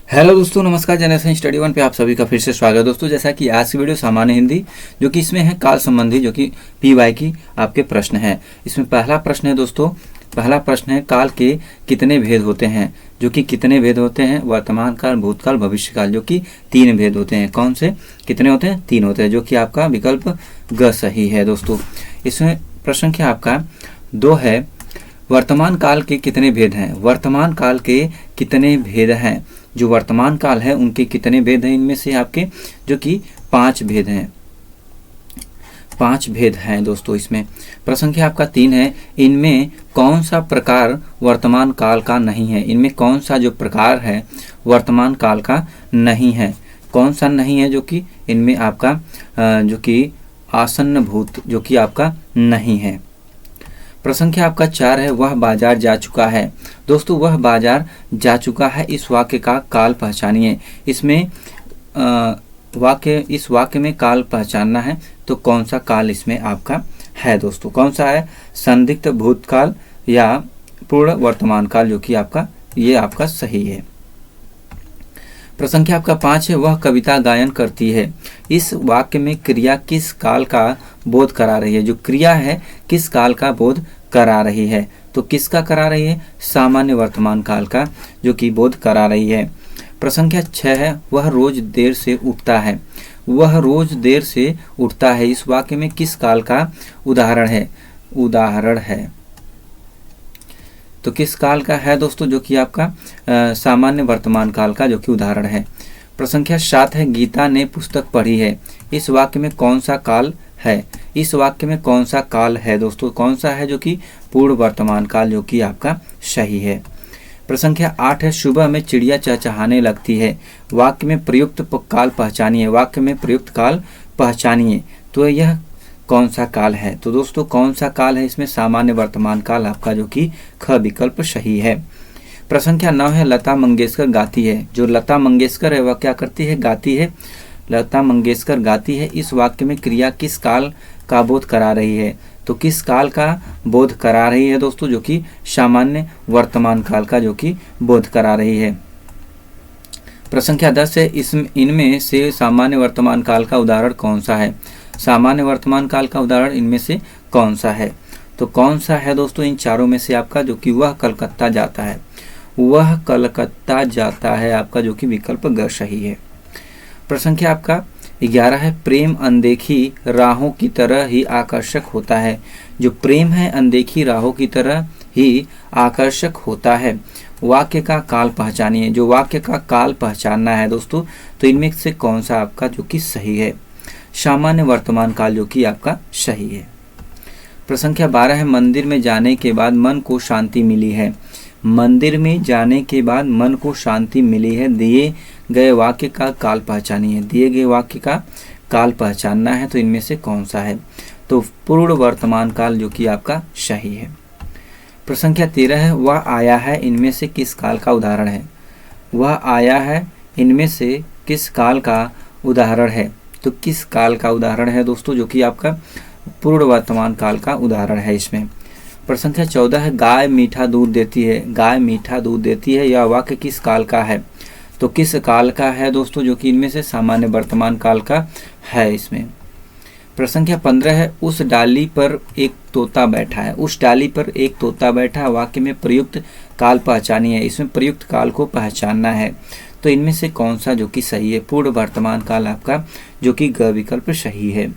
Hello दोस्तों, नमस्कार। Generation study one पे आप सभी का फिर से स्वागत है। दोस्तों, जैसा कि आज की वीडियो सामान्य हिंदी जो कि इसमें है काल संबंधी जो कि पीवाई की आपके प्रश्न है। इसमें पहला प्रश्न है दोस्तों, पहला प्रश्न है काल के कितने भेद होते हैं। जो कि कितने भेद होते हैं, वर्तमान काल, भूतकाल, भविष्य काल, जो कि 3 भेद होते हैं। कौन से कितने होते हैं? 3 होते हैं, जो कि आपका विकल्प ग सही है। दोस्तों, इसमें प्रश्न क्या आपका 2 है, वर्तमान काल के कितने भेद हैं। वर्तमान काल के कितने भेद हैं, जो वर्तमान काल है उनके कितने भेद हैं। इनमें से आपके जो कि 5 भेद हैं, 5 भेद हैं दोस्तों। इसमें प्रश्न क्या आपका 3 है, इनमें कौन सा प्रकार वर्तमान काल का नहीं है। इनमें कौन सा जो प्रकार है वर्तमान काल का नहीं है, कौन सा नहीं है, जो कि इनमें आपका जो कि आसन्न भूत जो कि आपका नहीं है। प्रश्न क्या आपका 4 है, वह बाजार जा चुका है। दोस्तों, वह बाजार जा चुका है, इस वाक्य का काल पहचानिए। इसमें इस वाक्य में काल पहचानना है, तो कौन सा काल इसमें आपका है दोस्तों, कौन सा है? संदिग्ध भूतकाल या पूर्ण वर्तमान काल, जो कि आपका ये आपका सही है। प्रश्न क्या आपका 5 है, वह कविता गायन करती है। इस वाक्य में क्रिया किस काल का बोध करा रही है। जो क्रिया है किस काल का बोध करा रही है, तो किसका करा रही है? सामान्य वर्तमान काल का जो कि बोध करा रही है। प्रश्न क्या 6 है, वह रोज देर से उठता है। वह रोज देर से उठता है, इस वाक्य में किस काल का उदाहरण है, तो किस काल का है दोस्तों? जो कि आपका सामान्य वर्तमान काल का जो कि उदाहरण है। प्रसंख्या 7 है, गीता ने पुस्तक पढ़ी है। इस वाक्य में कौन सा काल है? इस वाक्य में कौन सा काल है दोस्तों, कौन सा है? जो कि पूर्ण वर्तमान काल, जो कि आपका सही है। प्रसंख्या 8 है, सुबह में चिड़िया चहचहाने लगती है। वाक्य में प्रयुक्त काल पहचानिए। वाक्य में प्रयुक्त काल पहचानिए, तो यह कौन सा काल है? तो दोस्तों, कौन सा काल है इसमें? सामान्य वर्तमान काल आपका, जो कि ख विकल्प सही है। प्रश्न क्या 9 है, लता मंगेशकर गाती है। जो लता मंगेशकर है वह क्या करती है? गाती है। लता मंगेशकर गाती है, इस वाक्य में क्रिया किस काल का बोध करा रही है, तो किस काल का बोध करा रही है दोस्तों? जो कि सामान्य वर्तमान काल का जो कि बोध करा रही है। प्रश्न क्या 10 है, इनमें से सामान्य वर्तमान काल का उदाहरण कौन सा है। सामान्य वर्तमान काल का उदाहरण इनमें से कौन सा है, तो कौन सा है दोस्तों? इन चारों में से आपका जो कि वह कलकत्ता जाता है, वह कलकत्ता जाता है आपका, जो कि विकल्प ग सही है। प्रश्न क्या आपका 11 है, प्रेम अनदेखी राहों की तरह ही आकर्षक होता है। जो प्रेम है अनदेखी राहों की तरह ही आकर्षक होता है, वाक्य का काल पहचानिए। जो वाक्य का काल पहचानना है दोस्तों, तो इनमें से कौन सा आपका जो कि सही है? सामान्य वर्तमान काल, जो कि आपका सही है। प्रश्न क्या 12 है, मंदिर में जाने के बाद मन को शांति मिली है। मंदिर में जाने के बाद मन को शांति मिली है, दिए गए वाक्य का काल पहचानिए। दिए गए वाक्य का काल पहचानना है, तो इनमें से कौन सा है? तो पूर्ण वर्तमान काल, जो कि आपका सही है। प्रश्न क्या 13 है, वह आया है, इनमें से किस काल का उदाहरण है। वह आया है, इनमें से किस काल का उदाहरण है, तो किस काल का उदाहरण है दोस्तों? जो कि आपका पूर्ण वर्तमान काल का उदाहरण है इसमें। प्रश्न क्या 14 है, गाय मीठा दूध देती है। गाय मीठा दूध देती है, यह वाक्य किस काल का है, तो किस काल का है दोस्तों? जो कि इनमें से सामान्य वर्तमान काल का है इसमें। प्रश्न क्या 15 है, उस डाली पर एक तोता बैठा है। उस डाली पर एक तोता बैठा, वाक्य में प्रयुक्त काल पहचानिए। इसमें प्रयुक्त काल को पहचानना है, तो इनमें से कौन सा जो कि सही है? पूर्ण वर्तमान काल आपका, जो कि ग विकल्प सही है।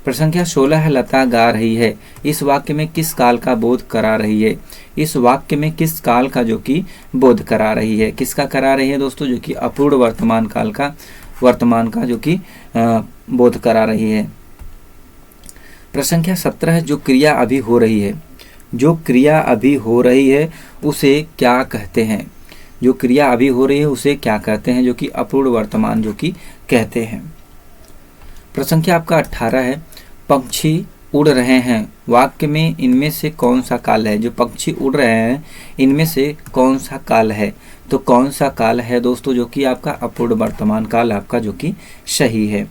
प्रश्न क्या 16 है, लता गा रही है। इस वाक्य में किस काल का बोध करा रही है। इस वाक्य में किस काल का जो कि बोध करा रही है, किसका करा रही है दोस्तों? जो कि अपूर्ण वर्तमान काल का, वर्तमान का जो कि बोध करा रही है। प्रश्न क्या 17 है, जो क्रिया अभी हो रही है। जो क्रिया अभी हो रही है उसे क्या कहते हैं। जो क्रिया अभी हो रही है उसे क्या कहते हैं? जो कि अपूर्ण वर्तमान जो कि कहते हैं। प्रश्न क्या आपका 18 है, पक्षी उड़ रहे हैं। वाक्य में इनमें से कौन सा काल है? जो पक्षी उड़ रहे हैं, इनमें से कौन सा काल है, तो कौन सा काल है दोस्तों? जो कि आपका अपूर्ण वर्तमान काल आपका, जो कि सही है।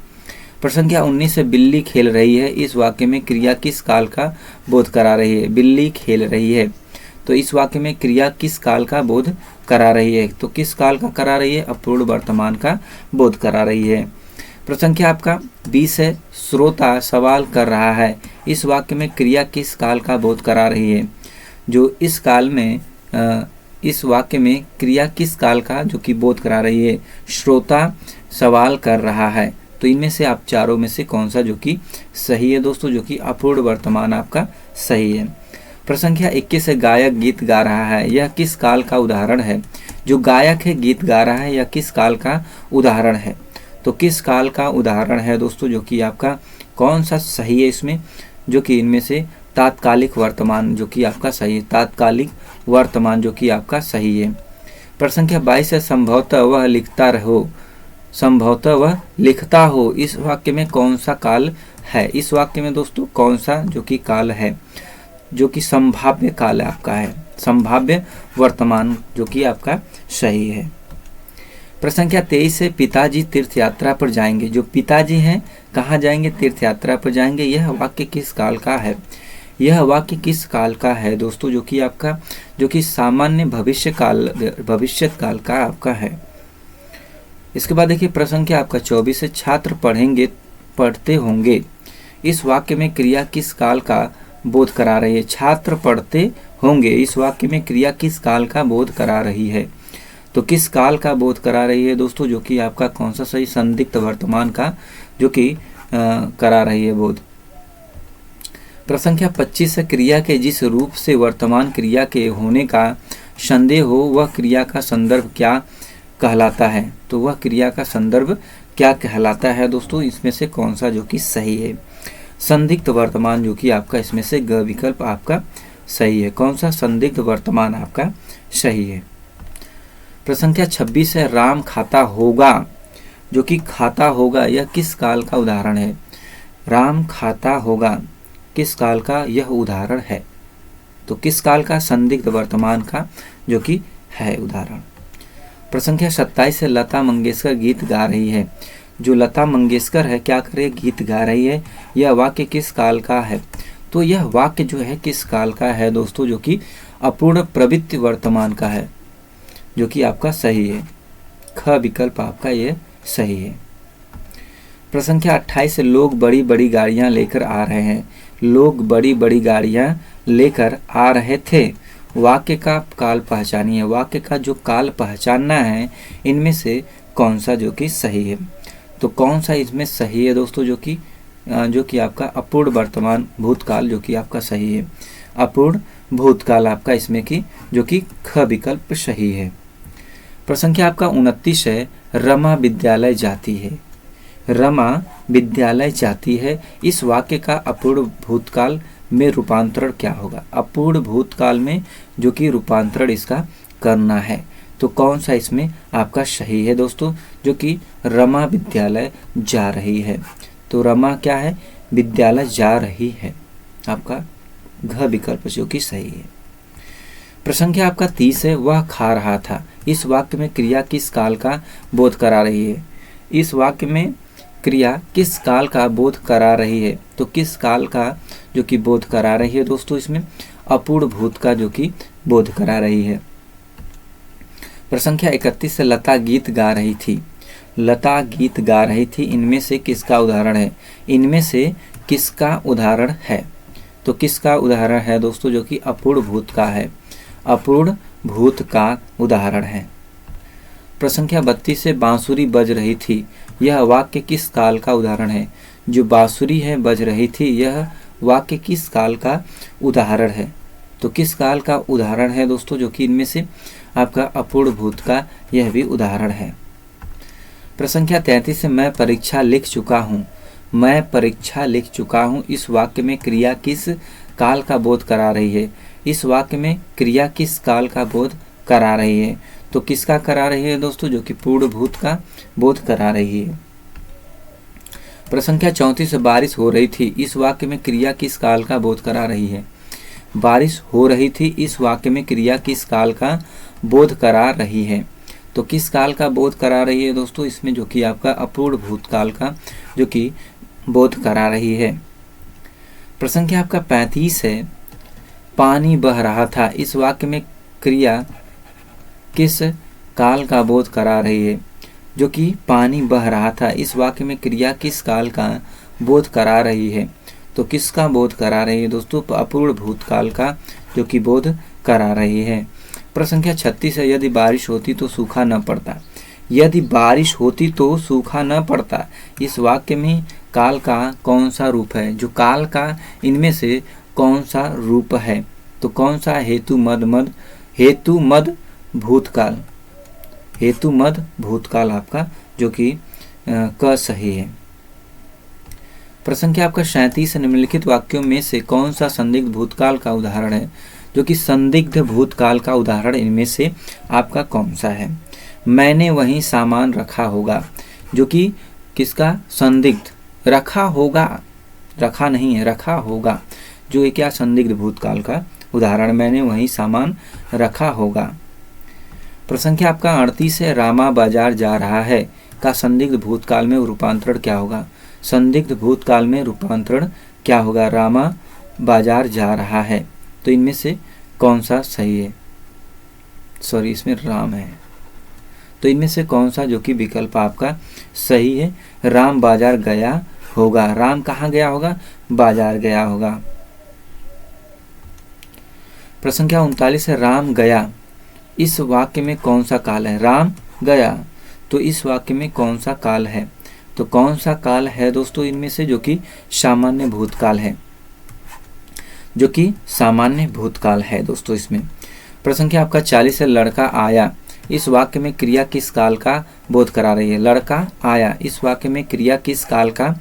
प्रश्न क्या 19 है, बिल्ली खेल रही है। इस वाक्य में क्रिया किस काल का बोध करा रही है। बिल्ली खेल रही है, तो इस वाक्य में क्रिया किस काल का बोध करा रही है? तो किस काल का करा रही है? अपूर्ण वर्तमान का बोध करा रही है। प्रश्न संख्या आपका 20 है, श्रोता सवाल कर रहा है। इस वाक्य में क्रिया किस काल का बोध करा रही है? जो इस काल में इस वाक्य में क्रिया किस काल का जो कि बोध करा रही है? श्रोता सवाल कर रहा है। तो इनमें से आप चारों में से कौन सा जो कि सही है दोस्तों? जो कि अपूर्ण वर्तमान आपका सही है। प्रश्न संख्या 21 है, गायक गीत गा रहा है। यह किस काल का उदाहरण है? जो गायक है गीत गा रहा है, यह किस काल का उदाहरण है? तो किस काल का उदाहरण है दोस्तों? जो कि आपका कौन सा सही है इसमें? जो कि इनमें से तात्कालिक वर्तमान जो कि आपका सही है। तात्कालिक वर्तमान जो कि आपका सही है। प्रश्न संख्या 22 है, संभवतः वह लिखता रहो। संभवतः वह लिखता हो, इस वाक्य में कौन सा काल है? इस वाक्य में दोस्तों कौन सा जो कि काल है? जो कि संभाव्य काल आपका है, संभाव्य वर्तमान जो कि आपका सही है। प्रश्न संख्या 23 है, पिताजी तीर्थ यात्रा पर जाएंगे। जो पिताजी हैं कहाँ जाएंगे? तीर्थ यात्रा पर जाएंगे। यह वाक्य किस काल का है? यह वाक्य किस काल का है दोस्तों? जो कि आपका जो कि सामान्य भविष्य काल का आपका है। इसके बाद देखिए प्रश्न संख्या आपका 24 है, छात्र पढ़ते होंगे। इस वाक्य में क्रिया किस काल का बोध करा रही है? छात्र पढ़ते होंगे, इस वाक्य में क्रिया किस काल का बोध करा रही है? तो किस काल का बोध करा रही है दोस्तों? जो कि आपका कौन सा सही? संदिग्ध वर्तमान का जो कि करा रही है बोध। प्रश्न संख्या 25 है, क्रिया के जिस रूप से वर्तमान क्रिया के होने का संदेह हो, वह क्रिया का संदर्भ क्या कहलाता है? तो वह क्रिया का संदर्भ क्या कहलाता है दोस्तों? इसमें से कौन सा जो कि सही है? संदिग्ध वर्तमान जो कि आपका इसमें से ग विकल्प आपका सही है। कौन सा? संदिग्ध वर्तमान आपका सही है। प्रश्न संख्या 26 है, राम खाता होगा। जो कि खाता होगा यह किस काल का उदाहरण है? राम खाता होगा किस काल का यह उदाहरण है? तो किस काल का? संदिग्ध वर्तमान का जो कि है उदाहरण। प्रश्न संख्या 27 है, लता मंगेशकर गीत गा रही है। जो लता मंगेशकर है क्या कर रही है? गीत गा रही है। यह वाक्य किस काल का है? तो यह वाक्य जो है किस काल का है दोस्तों? जो कि अपूर्ण प्रवृत्ति वर्तमान का है, जो कि आपका सही है। ख विकल्प आपका ये सही है। प्रश्न संख्या 28 है, लोग बड़ी बड़ी गाड़ियां लेकर आ रहे हैं। लोग बड़ी बड़ी गाड़ियां लेकर आ रहे थे। वाक्य का काल पहचानिए। वाक्य का जो काल पहचानना है, इनमें से कौन सा जो कि सही है? तो कौन सा इसमें सही है दोस्तों? जो कि आपका अपूर्ण वर्तमान भूतकाल जो कि आपका सही है। अपूर्ण भूतकाल आपका इसमें की जो कि ख विकल्प सही है। प्रश्न संख्या आपका 29 है, रमा विद्यालय जाती है। रमा विद्यालय जाती है, इस वाक्य का अपूर्ण भूतकाल में रूपांतरण क्या होगा? अपूर्ण भूतकाल में जो कि रूपांतरण इसका करना है। तो कौन सा इसमें आपका सही है दोस्तों? जो कि रमा विद्यालय जा रही है। तो रमा क्या है? विद्यालय जा रही है, आपका घ विकल्प जो कि सही है। प्रश्न संख्या आपका 30 है, वह खा रहा था। इस वाक्य में क्रिया किस काल का बोध करा रही है? इस वाक्य में क्रिया किस काल का बोध करा रही है? तो किस काल का जो कि बोध करा रही है दोस्तों? इसमें अपूर्ण भूत का जो कि बोध करा रही है। प्रश्न संख्या 31 से, लता गीत गा रही थी। लता गीत गा रही थी, इनमें से किसका उदाहरण है? इनमें से किसका उदाहरण है? तो किसका उदाहरण है दोस्तों? जो कि अपूर्ण भूत का है। अपूर्ण भूत का उदाहरण है। प्रश्न संख्या 32 से, बांसुरी बज रही थी। यह वाक्य किस काल का उदाहरण है? जो बांसुरी है बज रही थी, यह वाक्य किस काल का उदाहरण है? तो किस काल का उदाहरण है दोस्तों? जो कि इनमें से आपका अपूर्ण भूत का यह भी उदाहरण है। प्रश्न संख्या 33 से, मैं परीक्षा लिख चुका हूँ। मैं परीक्षा लिख चुका हूँ, इस वाक्य में क्रिया किस काल का बोध करा रही है? इस वाक्य में क्रिया किस काल का बोध करा रही है? तो किसका करा रही है दोस्तों? जो कि पूर्ण भूत का बोध करा रही है। प्रश्न संख्या 34 से, बारिश हो रही थी। इस वाक्य में क्रिया किस काल का बोध करा रही है? बारिश हो रही थी, इस वाक्य में क्रिया किस काल का बोध करा रही है? तो किस काल का बोध करा रही है दोस्तों? इसमें जो कि आपका अपूर्ण भूतकाल का जो कि बोध करा रही है। प्रश्न संख्या आपका 35 है, पानी बह रहा था, इस वाक्य में क्रिया किस काल का बोध करा रही है? जो कि पानी बह रहा था, इस वाक्य में क्रिया किस काल का बोध करा रही है? तो किसका बोध करा रही है दोस्तों? अपूर्ण भूतकाल का जो कि बोध करा रही है। प्रश्न संख्या 36 है, यदि बारिश होती तो सूखा न पड़ता। यदि बारिश होती तो सूखा न पड़ता, इस वाक्य में काल का कौन सा रूप है? जो काल का इनमें से कौन सा रूप है? तो कौन सा? हेतु मद भूतकाल, हेतु मद भूतकाल आपका जो कि क सही है। प्रश्न संख्या आपका 37, निम्नलिखित वाक्यों में से कौन सा संदिग्ध भूतकाल का उदाहरण है? जो कि संदिग्ध भूतकाल का उदाहरण इनमें से आपका कौन सा है? मैंने वहीं सामान रखा होगा, जो कि किसका? संदिग्ध, रखा होगा, रखा नहीं है, रखा होगा, जो ये क्या? संदिग्ध भूतकाल का उदाहरण, मैंने वहीं सामान रखा होगा। प्रश्न संख्या आपका 38 है, रामा बाजार जा रहा है का संदिग्ध भूतकाल में रूपांतरण क्या होगा? संदिग्ध भूतकाल में रूपांतरण क्या होगा? रामा बाजार जा रहा है, तो इनमें से कौन सा सही है? सॉरी, इसमें राम है, तो इनमें से कौन सा जो कि विकल्प आपका सही है? राम बाजार गया होगा। राम कहाँ गया होगा? बाजार गया होगा। प्रश्न संख्या 39 है, राम गया, इस वाक्य में कौन सा काल है? राम गया, तो इस वाक्य में कौन सा काल है? तो कौन सा काल है दोस्तों इनमें से? जो कि सामान्य भूतकाल है, जो कि सामान्य भूतकाल है दोस्तों इसमें। प्रश्न संख्या आपका 40 है, लड़का आया, इस वाक्य में क्रिया किस काल का बोध करा रही है? लड़का आया, इस वाक्य में क्रिया किस काल का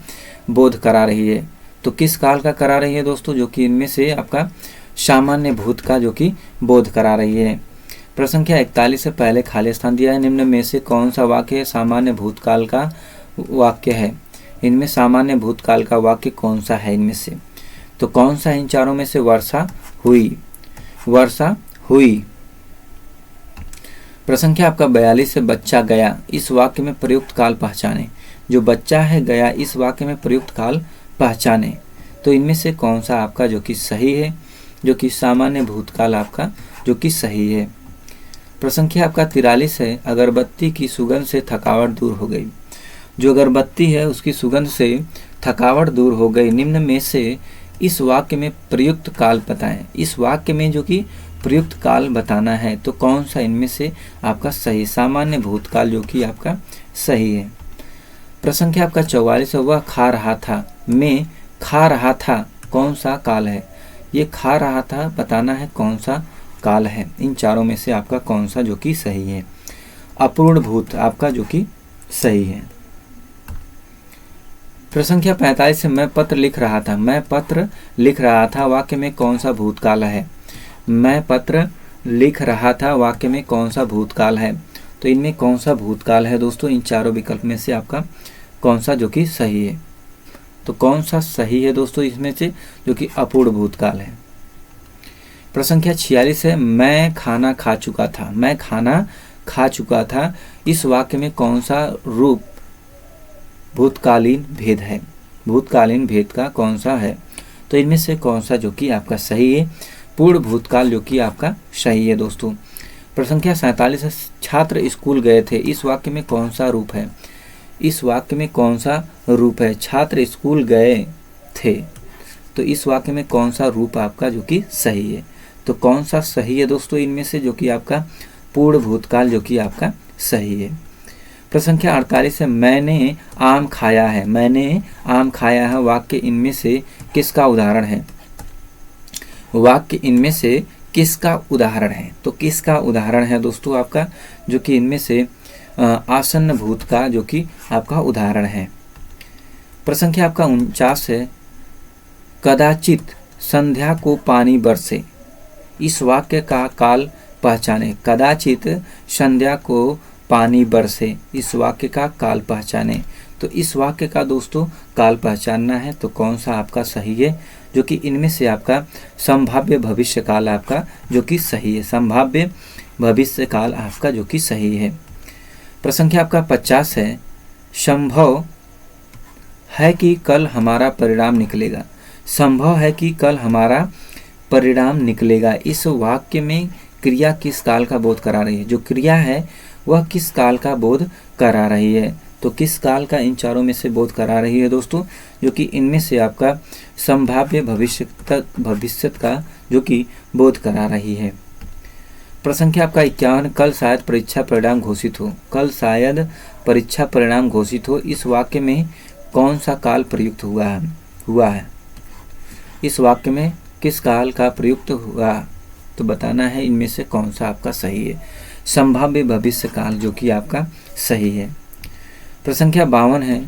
बोध करा रही है? तो किस काल का करा रही है दोस्तों? जो कि इनमें से आपका सामान्य भूत का जो कि बोध करा रही है। प्रश्न संख्या 41 से पहले खाली स्थान दिया है, निम्न में से कौन सा वाक्य सामान्य भूतकाल का वाक्य है? इनमें सामान्य भूतकाल का वाक्य कौन सा है इनमें से? तो कौन सा इन चारों में से? वर्षा हुई, वर्षा हुई। प्रश्न संख्या आपका 42 से बच्चा गया, इस वाक्य में प्रयुक्त काल पहचाने। जो बच्चा है गया, इस वाक्य में प्रयुक्त काल पहचाने, तो इनमें से कौन सा आपका जो कि सही है? जो कि सामान्य भूतकाल आपका जो कि सही है। प्रश्न संख्या आपका 43 है, अगरबत्ती की सुगंध से थकावट दूर हो गई। जो अगरबत्ती है उसकी सुगंध से थकावट दूर हो गई, निम्न में से इस वाक्य में प्रयुक्त काल बताएं। इस वाक्य में जो कि प्रयुक्त काल बताना है, तो कौन सा इनमें से आपका सही? सामान्य भूतकाल जो कि आपका सही है। प्रश्न संख्या आपका 44 है, वह खा रहा था, मैं खा रहा था, कौन सा काल है? ये खा रहा था बताना है कौन सा काल है। इन चारों में से आपका कौन सा जो कि सही है? अपूर्ण भूत आपका जो कि सही है। प्रश्न संख्या 45 से मैं पत्र लिख रहा था, मैं पत्र लिख रहा था, वाक्य में कौन सा भूतकाल है? मैं पत्र लिख रहा था, वाक्य में कौन सा भूतकाल है? तो इनमें कौन सा भूतकाल है दोस्तों? इन चारों विकल्प में से आपका कौन सा जो कि सही है? तो कौन सा सही है दोस्तों इसमें से? जो कि अपूर्ण भूतकाल है। प्रश्न संख्या 46 है, मैं खाना खा चुका था, मैं खाना खा चुका था, इस वाक्य में कौन सा रूप भूतकालीन भेद है? भूतकालीन भेद का कौन सा है? तो इनमें से कौन सा जो कि आपका सही है? पूर्ण भूतकाल जो कि आपका सही है दोस्तों। प्रश्न संख्या 47 है, छात्र स्कूल गए थे, इस वाक्य में कौन सा रूप है? इस वाक्य में कौन सा रूप है? छात्र स्कूल गए थे, तो इस वाक्य में कौन सा रूप आपका जो कि सही है? तो कौन सा सही है दोस्तों इनमें से? जो कि आपका पूर्ण भूतकाल जो कि आपका सही है। प्रश्न संख्या 48 है, मैंने आम खाया है, मैंने आम खाया है, वाक्य इनमें से किसका उदाहरण है? वाक्य इनमें से किसका उदाहरण है? तो किसका उदाहरण है दोस्तों आपका? जो कि इनमें से आसन्न भूत का जो कि आपका उदाहरण है। प्रश्न संख्या आपका 49 है, कदाचित संध्या को पानी बरसे, इस वाक्य का काल पहचाने। कदाचित संध्या को पानी बरसे, इस वाक्य का काल पहचाने। तो इस वाक्य का दोस्तों काल पहचानना है, तो कौन सा आपका सही है? जो कि इनमें से आपका संभाव्य भविष्य काल आपका जो कि सही है। संभाव्य भविष्य काल आपका जो कि सही है। प्रश्न संख्या आपका 50 है, संभव है कि कल हमारा परिणाम निकलेगा। संभव है कि कल हमारा परिणाम निकलेगा। इस वाक्य में क्रिया किस काल का बोध करा रही है, जो क्रिया है वह किस काल का बोध करा रही है। तो किस काल का इन चारों में से बोध करा रही है दोस्तों, जो कि इनमें से आपका संभाव्य भविष्य का जो कि बोध करा रही है। प्रश्न संख्या आपका 51, कल शायद परीक्षा परिणाम घोषित हो। कल शायद परीक्षा परिणाम घोषित हो, इस वाक्य में कौन सा काल प्रयुक्त हुआ है। इस वाक्य में किस काल का प्रयुक्त हुआ, तो बताना है इनमें से कौन सा आपका सही है। संभाव्य भविष्य काल जो कि आपका सही है। प्रश्न संख्या 52 है,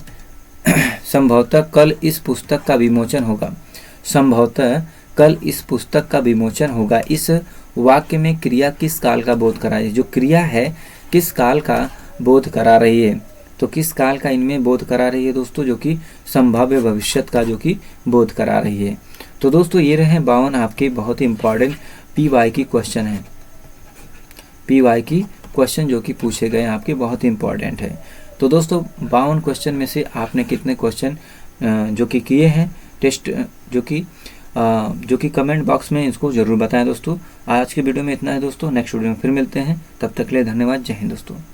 संभवतः कल इस पुस्तक का विमोचन होगा। संभवतः कल इस पुस्तक का विमोचन होगा, इस वाक्य में क्रिया किस काल का बोध करा रही है, जो क्रिया है किस काल का बोध करा रही है। तो किस काल का इनमें बोध करा रही है दोस्तों, जो कि संभाव्य भविष्य का जो कि बोध करा रही है। तो दोस्तों ये रहे 52 आपके बहुत ही इंपॉर्टेंट PY की क्वेश्चन है। PY की क्वेश्चन जो कि पूछे गए आपके बहुत ही इंपॉर्टेंट है। तो दोस्तों 52 क्वेश्चन में से आपने कितने क्वेश्चन जो कि किए हैं टेस्ट, जो कि कमेंट बॉक्स में इसको ज़रूर बताएं दोस्तों। आज के वीडियो में इतना है दोस्तों, नेक्स्ट वीडियो में फिर मिलते हैं, तब तक के लिए धन्यवाद। जय हिंद दोस्तों।